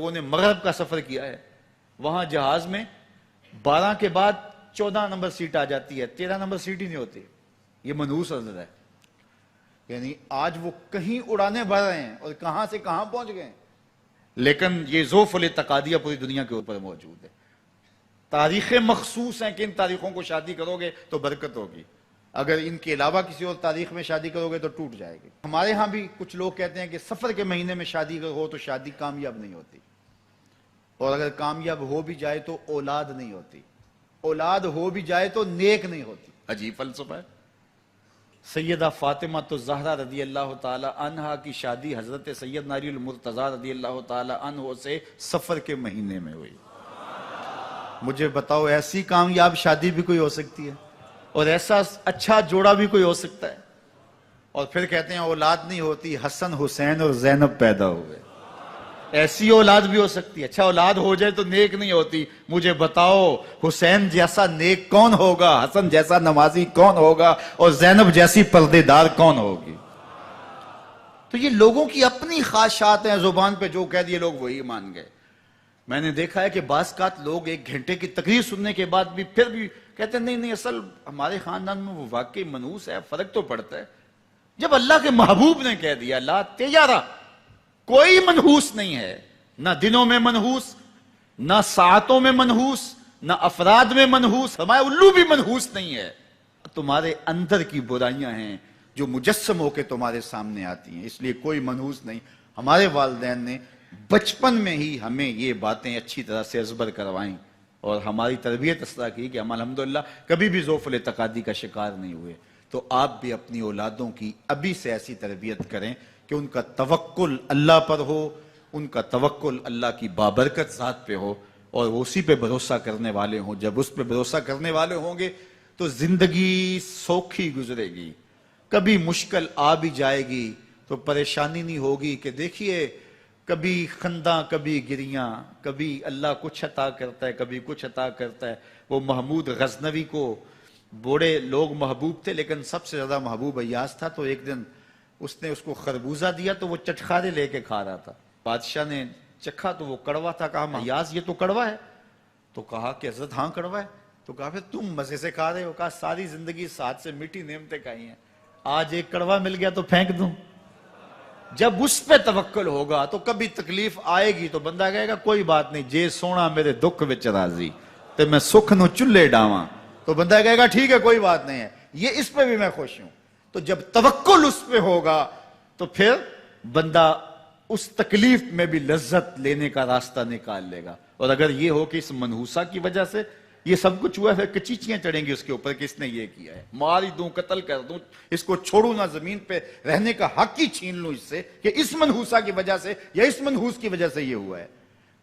لوگوں نے مغرب کا سفر کیا ہے، وہاں جہاز میں 12 کے بعد 14 نمبر سیٹ آ جاتی ہے، 13 نمبر سیٹ ہی نہیں ہوتی. یہ منحوس عدد ہے. یعنی آج وہ کہیں اڑانے بھر رہے ہیں اور کہاں سے کہاں پہنچ گئے، لیکن یہ ذوف الاتقادیہ پوری دنیا کے اوپر موجود ہے. تاریخیں مخصوص ہیں کہ ان تاریخوں کو شادی کرو گے تو برکت ہوگی، اگر ان کے علاوہ کسی اور تاریخ میں شادی کرو گے تو ٹوٹ جائے گی. ہمارے ہاں بھی کچھ لوگ کہتے ہیں کہ سفر کے مہینے میں شادی ہو تو شادی کامیاب نہیں ہوتی، اور اگر کامیاب ہو بھی جائے تو اولاد نہیں ہوتی، اولاد ہو بھی جائے تو نیک نہیں ہوتی. عجیب فلسفہ ہے. سیدہ فاطمہ تو زہرا رضی اللہ تعالی عنہا کی شادی حضرت سید علی المرتضیٰ رضی اللہ تعالی عنہ سے سفر کے مہینے میں ہوئی. مجھے بتاؤ ایسی کامیاب شادی بھی کوئی ہو سکتی ہے، اور ایسا اچھا جوڑا بھی کوئی ہو سکتا ہے، اور پھر کہتے ہیں اولاد نہیں ہوتی، حسن حسین اور زینب پیدا ہوئے. ایسی اولاد بھی ہو سکتی ہے. اچھا اولاد ہو جائے تو نیک نہیں ہوتی. مجھے بتاؤ حسین جیسا نیک کون ہوگا، حسن جیسا نمازی کون ہوگا، اور زینب جیسی پردے دار کون ہوگی؟ تو یہ لوگوں کی اپنی خواہشات ہیں، زبان پہ جو کہہ دیے لوگ وہی مان گئے. میں نے دیکھا ہے کہ بعض اوقات لوگ 1 گھنٹے کی تقریر سننے کے بعد بھی پھر بھی کہتے ہیں نہیں اصل ہمارے خاندان میں وہ واقعی منحوس ہے، فرق تو پڑتا ہے. جب اللہ کے محبوب نے کہہ دیا لا تیارہ، کوئی منحوس نہیں ہے، نہ دنوں میں منحوس، نہ ساعتوں میں منحوس، نہ افراد میں منحوس، ہمارے الو بھی منحوس نہیں ہے. تمہارے اندر کی برائیاں ہیں جو مجسم ہو کے تمہارے سامنے آتی ہیں، اس لیے کوئی منحوس نہیں. ہمارے والدین نے بچپن میں ہی ہمیں یہ باتیں اچھی طرح سے ازبر کروائیں اور ہماری تربیت اس طرح کی کہ ہم الحمدللہ کبھی بھی ذوف الاتقادی کا شکار نہیں ہوئے. تو آپ بھی اپنی اولادوں کی ابھی سے ایسی تربیت کریں کہ ان کا توکل اللہ پر ہو، ان کا توکل اللہ کی بابرکت ذات پہ ہو، اور وہ اسی پہ بھروسہ کرنے والے ہوں. جب اس پہ بھروسہ کرنے والے ہوں گے تو زندگی سوکھی گزرے گی. کبھی مشکل آ بھی جائے گی تو پریشانی نہیں ہوگی کہ دیکھیے کبھی خنداں کبھی گریاں، کبھی اللہ کچھ عطا کرتا ہے کبھی کچھ عطا کرتا ہے. وہ محمود غزنوی کو بوڑھے لوگ محبوب تھے، لیکن سب سے زیادہ محبوب ایاز تھا. تو ایک دن اس نے اس کو خربوزہ دیا تو وہ چٹخارے لے کے کھا رہا تھا. بادشاہ نے چکھا تو وہ کڑوا تھا. کہا ایاز یہ تو کڑوا ہے. تو کہا کہ حضرت ہاں کڑوا ہے. تو کہا پھر تم مزے سے کھا رہے ہو. کہا ساری زندگی ساتھ سے میٹھی نعمتیں کھائی ہیں، آج ایک کڑوا مل گیا تو پھینک دوں. جب اس پہ توکل ہوگا تو کبھی تکلیف آئے گی تو بندہ کہے گا کوئی بات نہیں، جے سونا میرے دکھ وچ راضی تے میں سکھ نو چلے ڈاواں. تو بندہ کہے گا ٹھیک ہے کوئی بات نہیں ہے، یہ اس پہ بھی میں خوش ہوں. تو جب توکل اس پہ ہوگا تو پھر بندہ اس تکلیف میں بھی لذت لینے کا راستہ نکال لے گا. اور اگر یہ ہو کہ اس منحوسہ کی وجہ سے یہ سب کچھ ہوا ہے، پھر کچیچیاں چڑھیں گی اس کے اوپر کہ اس نے یہ کیا ہے، مار ہی دوں قتل کر دوں، اس کو چھوڑوں نہ، زمین پہ رہنے کا حق ہی چھین لوں اس سے کہ اس منحوسہ کی وجہ سے یا اس منحوس کی وجہ سے یہ ہوا ہے.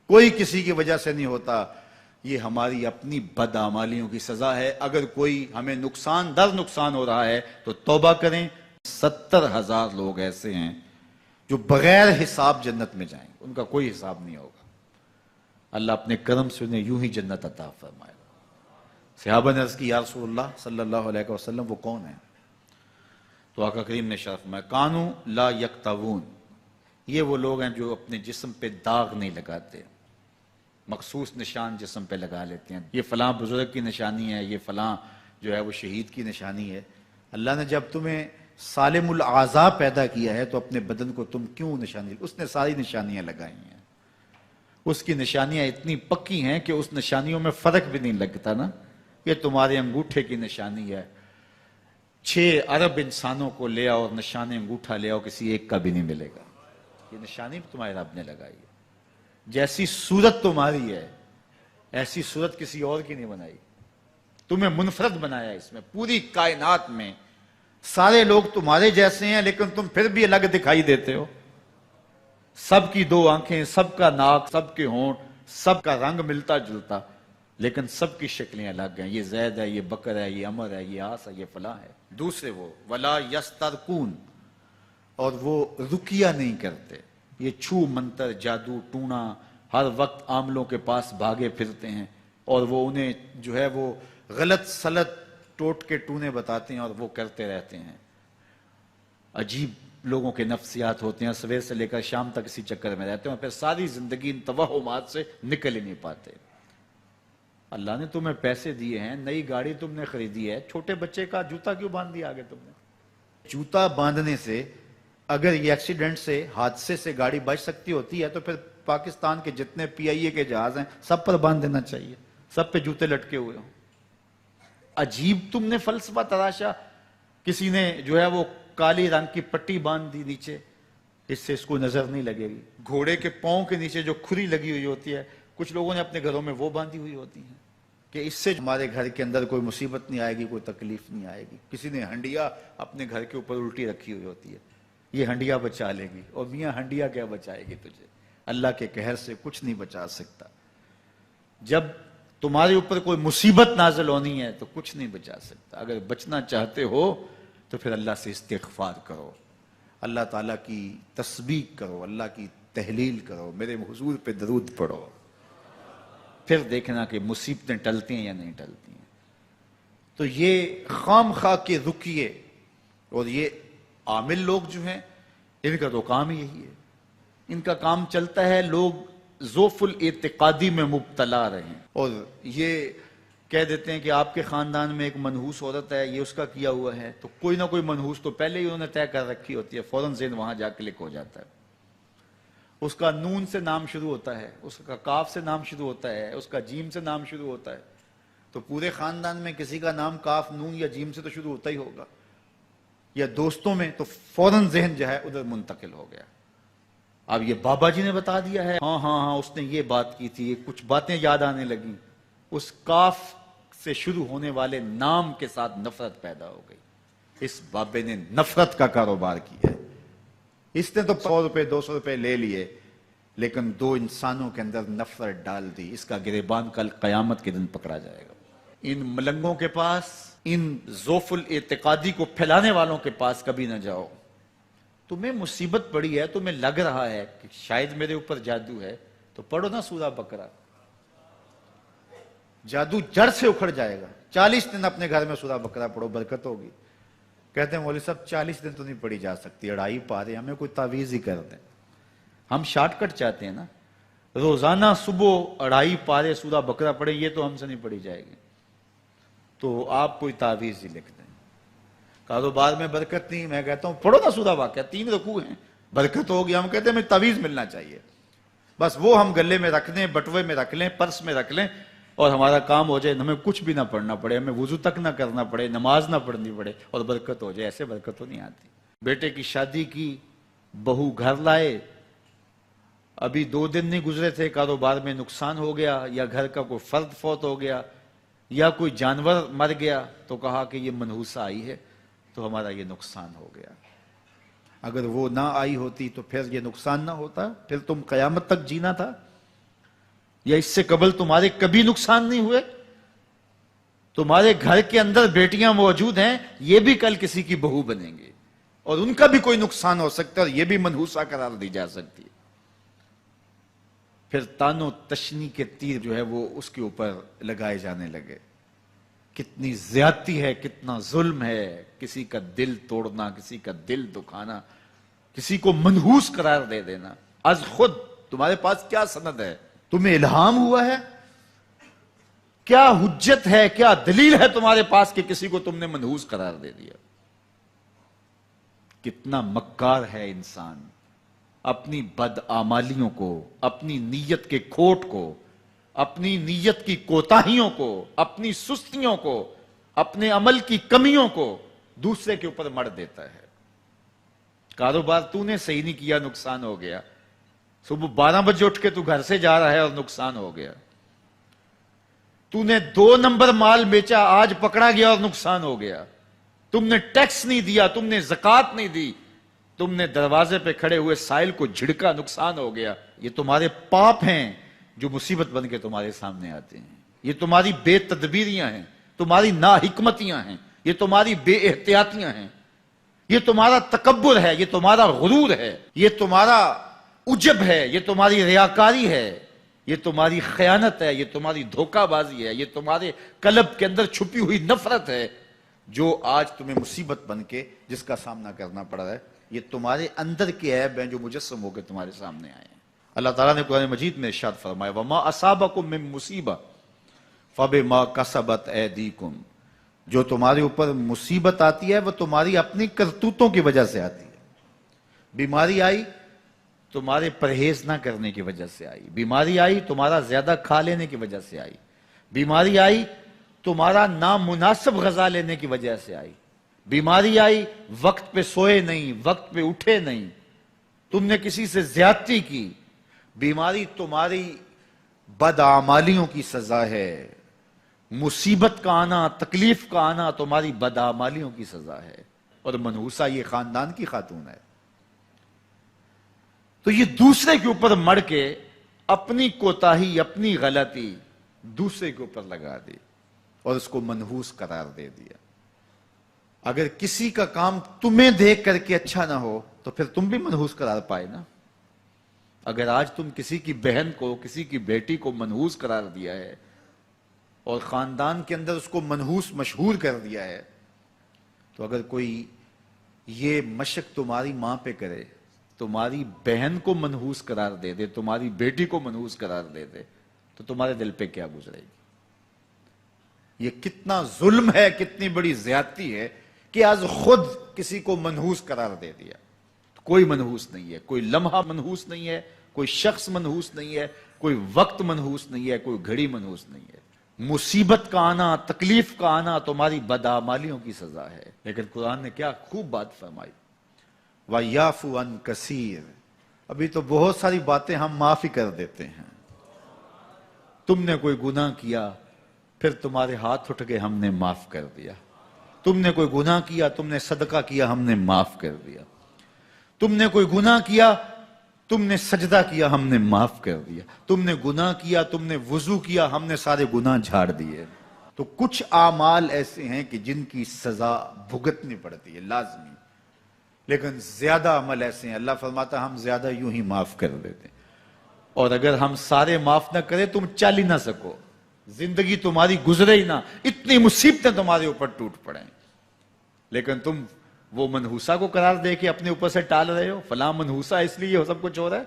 کوئی کسی کی وجہ سے نہیں ہوتا، یہ ہماری اپنی بدعمالیوں کی سزا ہے. اگر کوئی ہمیں نقصان در نقصان ہو رہا ہے تو توبہ کریں. 70,000 لوگ ایسے ہیں جو بغیر حساب جنت میں جائیں گے، ان کا کوئی حساب نہیں ہوگا. اللہ اپنے کرم سے انہیں یوں ہی جنت عطا فرمائے. صحابہ نے عرض کی یا رسول اللہ صلی اللہ علیہ وسلم وہ کون ہیں؟ تو آقا کریم نے ارشاد فرمایا کانو لا یکتوون، یہ وہ لوگ ہیں جو اپنے جسم پہ داغ نہیں لگاتے، مخصوص نشان جسم پہ لگا لیتے ہیں. یہ فلاں بزرگ کی نشانی ہے، یہ فلاں جو ہے وہ شہید کی نشانی ہے. اللہ نے جب تمہیں سالم الاعضاء پیدا کیا ہے تو اپنے بدن کو تم کیوں نشانی؟ اس نے ساری نشانیاں لگائی ہیں. اس کی نشانیاں اتنی پکی ہیں کہ اس نشانیوں میں فرق بھی نہیں لگتا نا. یہ تمہارے انگوٹھے کی نشانی ہے، 6 ارب انسانوں کو لے آؤ اور نشان انگوٹھا لے آؤ، کسی ایک کا بھی نہیں ملے گا. یہ نشانی تمہارے رب نے لگائی ہے. جیسی صورت تمہاری ہے ایسی صورت کسی اور کی نہیں بنائی. تمہیں منفرد بنایا اس میں. پوری کائنات میں سارے لوگ تمہارے جیسے ہیں لیکن تم پھر بھی الگ دکھائی دیتے ہو. سب کی 2 آنکھیں، سب کا ناک، سب کے ہونٹ، سب کا رنگ ملتا جلتا، لیکن سب کی شکلیں الگ ہیں. یہ زید ہے، یہ بکر ہے، یہ عمر ہے، یہ آس ہے، یہ فلاں ہے. دوسرے وہ ولا یسترقون، اور وہ رکیہ نہیں کرتے. یہ چھو منتر جادو ٹونا ہر وقت عاملوں کے پاس بھاگے پھرتے ہیں، اور وہ انہیں جو ہے وہ غلط سلط ٹوٹ کے ٹونے بتاتے ہیں اور وہ کرتے رہتے ہیں. عجیب لوگوں کے نفسیات ہوتے ہیں، صبح سے لے کر شام تک اسی چکر میں رہتے ہیں اور پھر ساری زندگی ان توہمات سے نکل ہی نہیں پاتے۔ اللہ نے تمہیں پیسے دیے ہیں، نئی گاڑی تم نے خریدی ہے، چھوٹے بچے کا جوتا کیوں باندھ دیا آگے تم نے؟ جوتا باندھنے سے اگر یہ ایکسیڈنٹ سے، حادثے سے گاڑی بچ سکتی ہوتی ہے تو پھر پاکستان کے جتنے پی آئی اے کے جہاز ہیں سب پر باندھ دینا چاہیے، سب پہ جوتے لٹکے ہوئے ہوں۔ عجیب تم نے فلسفہ تراشا، کسی نے جو ہے وہ کالی رنگ کی پٹی باندھ دی نیچے، اس سے اس کو نظر نہیں لگے گی۔ گھوڑے کے پاؤں کے نیچے جو کھری لگی ہوئی ہوتی ہے، کچھ لوگوں نے اپنے گھروں میں وہ باندھی ہوئی ہوتی ہیں کہ اس سے ہمارے گھر کے اندر کوئی مصیبت نہیں آئے گی، کوئی تکلیف نہیں آئے گی۔ کسی نے ہنڈیا اپنے گھر کے اوپر الٹی رکھی ہوئی ہوتی ہے، یہ ہنڈیا بچا لے گی، اور میاں ہنڈیا کیا بچائے گی تجھے؟ اللہ کے قہر سے کچھ نہیں بچا سکتا۔ جب تمہارے اوپر کوئی مصیبت نازل ہونی ہے تو کچھ نہیں بچا سکتا۔ اگر بچنا چاہتے ہو تو پھر اللہ سے استغفار کرو، اللہ تعالیٰ کی تسبیح کرو، اللہ کی تحلیل کرو، میرے حضور پہ درود پڑھو، پھر دیکھنا کہ مصیبتیں ٹلتی ہیں یا نہیں ٹلتی ہیں۔ تو یہ خام خواہ کے رکیے، اور یہ عامل لوگ جو ہیں ان کا تو کام ہی یہی ہے، ان کا کام چلتا ہے لوگ ذوف الاعتقادی میں مبتلا رہیں، اور یہ کہہ دیتے ہیں کہ آپ کے خاندان میں ایک منحوس عورت ہے، یہ اس کا کیا ہوا ہے، تو کوئی نہ کوئی منحوس تو پہلے ہی انہوں نے طے کر رکھی ہوتی ہے، فوراً ذہن وہاں جا کلک ہو جاتا ہے۔ اس کا نون سے نام شروع ہوتا ہے، اس کا کاف سے نام شروع ہوتا ہے، اس کا جیم سے نام شروع ہوتا ہے، تو پورے خاندان میں کسی کا نام کاف، نون یا جیم سے تو شروع ہوتا ہی ہوگا، یا دوستوں میں، تو فوراً ذہن جو ہے ادھر منتقل ہو گیا۔ اب یہ بابا جی نے بتا دیا ہے، ہاں ہاں ہاں اس نے یہ بات کی تھی، کچھ باتیں یاد آنے لگیں، اس کاف سے شروع ہونے والے نام کے ساتھ نفرت پیدا ہو گئی۔ اس بابے نے نفرت کا کاروبار کیا ہے، اس نے تو 100 روپے 200 روپے لے لیے، لیکن دو انسانوں کے اندر نفرت ڈال دی۔ اس کا گریبان کل قیامت کے دن پکڑا جائے گا۔ ان ملنگوں کے پاس، ان ذوف الاعتقادی کو پھیلانے والوں کے پاس کبھی نہ جاؤ۔ تمہیں مصیبت پڑی ہے، تمہیں لگ رہا ہے کہ شاید میرے اوپر جادو ہے، تو پڑھو نا سورہ بقرہ، جادو جڑ سے اکھڑ جائے گا۔ 40 دن اپنے گھر میں سورہ بقرہ پڑھو، برکت ہوگی۔ کہتے ہیں مولوی صاحب 40 دن تو نہیں پڑھی جا سکتی، 2.5 پارے، ہمیں کوئی تعویذ ہی کر دیں۔ ہم شارٹ کٹ چاہتے ہیں نا، روزانہ صبح 2.5 پارے سورہ بقرہ پڑھیں، یہ تو ہم سے نہیں پڑھی جائے گی، تو آپ کوئی تعویذ ہی لکھ دیں۔ کاروبار میں برکت نہیں، میں کہتا ہوں پڑھو نا سورہ واقعہ، 3 رکوع ہیں، برکت ہوگی۔ ہم کہتے ہیں ہمیں تعویذ ملنا چاہیے، بس وہ ہم گلے میں رکھ لیں، بٹوے میں رکھ لیں، پرس میں رکھ لیں، اور ہمارا کام ہو جائے، ہمیں کچھ بھی نہ پڑھنا پڑے، ہمیں وضو تک نہ کرنا پڑے، نماز نہ پڑھنی پڑے، اور برکت ہو جائے۔ ایسے برکت تو نہیں آتی۔ بیٹے کی شادی کی، بہو گھر لائے، ابھی 2 دن نہیں گزرے تھے، کاروبار میں نقصان ہو گیا، یا گھر کا کوئی فرد فوت ہو گیا، یا کوئی جانور مر گیا، تو کہا کہ یہ منحوسہ آئی ہے تو ہمارا یہ نقصان ہو گیا۔ اگر وہ نہ آئی ہوتی تو پھر یہ نقصان نہ ہوتا، پھر تم قیامت تک جینا تھا، یا اس سے قبل تمہارے کبھی نقصان نہیں ہوئے۔ تمہارے گھر کے اندر بیٹیاں موجود ہیں، یہ بھی کل کسی کی بہو بنیں گے، اور ان کا بھی کوئی نقصان ہو سکتا ہے، اور یہ بھی منحوسہ قرار دی جا سکتی ہے۔ پھر تانو تشنی کے تیر جو ہے وہ اس کے اوپر لگائے جانے لگے۔ کتنی زیادتی ہے، کتنا ظلم ہے، کسی کا دل توڑنا، کسی کا دل دکھانا، کسی کو منحوس قرار دے دینا۔ از خود تمہارے پاس کیا سند ہے؟ تمہیں الہام ہوا ہے؟ کیا حجت ہے، کیا دلیل ہے تمہارے پاس کہ کسی کو تم نے منحوس قرار دے دیا؟ کتنا مکار ہے انسان، اپنی بدعمالیوں کو، اپنی نیت کے کھوٹ کو، اپنی نیت کی کوتاہیوں کو، اپنی سستیوں کو، اپنے عمل کی کمیوں کو دوسرے کے اوپر مڑ دیتا ہے۔ کاروبار تو نے صحیح نہیں کیا، نقصان ہو گیا۔ صبح 12 بجے اٹھ کے تو گھر سے جا رہا ہے اور نقصان ہو گیا۔ تو نے 2 نمبر مال بیچا، آج پکڑا گیا اور نقصان ہو گیا۔ تم نے ٹیکس نہیں دیا، تم نے زکوٰۃ نہیں دی، تم نے دروازے پہ کھڑے ہوئے سائل کو جھڑکا، نقصان ہو گیا۔ یہ تمہارے پاپ ہیں جو مصیبت بن کے تمہارے سامنے آتے ہیں، یہ تمہاری بے تدبیریاں ہیں، تمہاری ناحکمتیاں ہیں، یہ تمہاری بے احتیاطیاں ہیں، یہ تمہارا تکبر ہے، یہ تمہارا غرور ہے، یہ تمہارا عجب ہے، یہ تمہاری ریاکاری ہے، یہ تمہاری خیانت ہے، یہ تمہاری دھوکہ بازی ہے، یہ تمہارے قلب کے اندر چھپی ہوئی نفرت ہے، جو آج تمہیں مصیبت بن کے جس کا سامنا کرنا پڑ رہا ہے۔ یہ تمہارے اندر کے عیب ہیں جو مجسم ہو کے تمہارے سامنے آئے ہیں۔ اللہ تعالیٰ نے قرآن مجید میں ارشاد فرمایا وَمَا أَصَابَكُم مِّن مُّصِيبَةٍ فَبِمَا كَسَبَتْ أَيْدِيكُمْ، جو تمہارے اوپر مصیبت آتی ہے وہ تمہاری اپنی کرتوتوں کی وجہ سے آتی ہے۔ بیماری آئی تمہارے پرہیز نہ کرنے کی وجہ سے آئی، بیماری آئی تمہارا زیادہ کھا لینے کی وجہ سے آئی، بیماری آئی تمہارا نامناسب غذا لینے کی وجہ سے آئی، بیماری آئی وقت پہ سوئے نہیں، وقت پہ اٹھے نہیں، تم نے کسی سے زیادتی کی، بیماری تمہاری بدعمالیوں کی سزا ہے، مصیبت کا آنا، تکلیف کا آنا تمہاری بدعمالیوں کی سزا ہے۔ اور منحوسہ یہ خاندان کی خاتون ہے، تو یہ دوسرے کے اوپر مڑ کے اپنی کوتاہی، اپنی غلطی دوسرے کے اوپر لگا دی اور اس کو منحوس قرار دے دیا۔ اگر کسی کا کام تمہیں دیکھ کر کے اچھا نہ ہو تو پھر تم بھی منحوس قرار پائے نا۔ اگر آج تم کسی کی بہن کو، کسی کی بیٹی کو منحوس قرار دیا ہے اور خاندان کے اندر اس کو منحوس مشہور کر دیا ہے، تو اگر کوئی یہ مشق تمہاری ماں پہ کرے، تمہاری بہن کو منحوس قرار دے دے، تمہاری بیٹی کو منحوس قرار دے دے، تو تمہارے دل پہ کیا گزرے گی؟ یہ کتنا ظلم ہے، کتنی بڑی زیادتی ہے کہ آج خود کسی کو منحوس قرار دے دیا۔ کوئی منحوس نہیں ہے، کوئی لمحہ منحوس نہیں ہے، کوئی شخص منحوس نہیں ہے، کوئی وقت منحوس نہیں ہے، کوئی گھڑی منحوس نہیں ہے۔ مصیبت کا آنا، تکلیف کا آنا تمہاری بدعمالیوں کی سزا ہے۔ لیکن قرآن نے کیا خوب بات فرمائی، وَيَعْفُو عَنْ كَثِيرٍ، ابھی تو بہت ساری باتیں ہم معاف ہی کر دیتے ہیں۔ تم نے کوئی گناہ کیا، پھر تمہارے ہاتھ اٹھ کے ہم نے معاف کر دیا۔ تم نے کوئی گناہ کیا، تم نے صدقہ کیا، ہم نے معاف کر دیا۔ تم نے کوئی گناہ کیا، تم نے سجدہ کیا، ہم نے معاف کر دیا۔ تم نے گناہ کیا، تم نے وضو کیا، ہم نے سارے گناہ جھاڑ دیے۔ تو کچھ اعمال ایسے ہیں کہ جن کی سزا بھگتنی پڑتی ہے لازمی، لیکن زیادہ عمل ایسے ہیں اللہ فرماتا ہم زیادہ یوں ہی معاف کر دیتے ہیں۔ اور اگر ہم سارے معاف نہ کریں تم چل ہی نہ سکو، زندگی تمہاری گزرے ہی نہ، اتنی مصیبتیں تمہارے اوپر ٹوٹ پڑیں، لیکن تم وہ منحوسہ کو قرار دے کے اپنے اوپر سے ٹال رہے ہو، فلاں منحوسہ اس لیے یہ سب کچھ ہو رہا ہے۔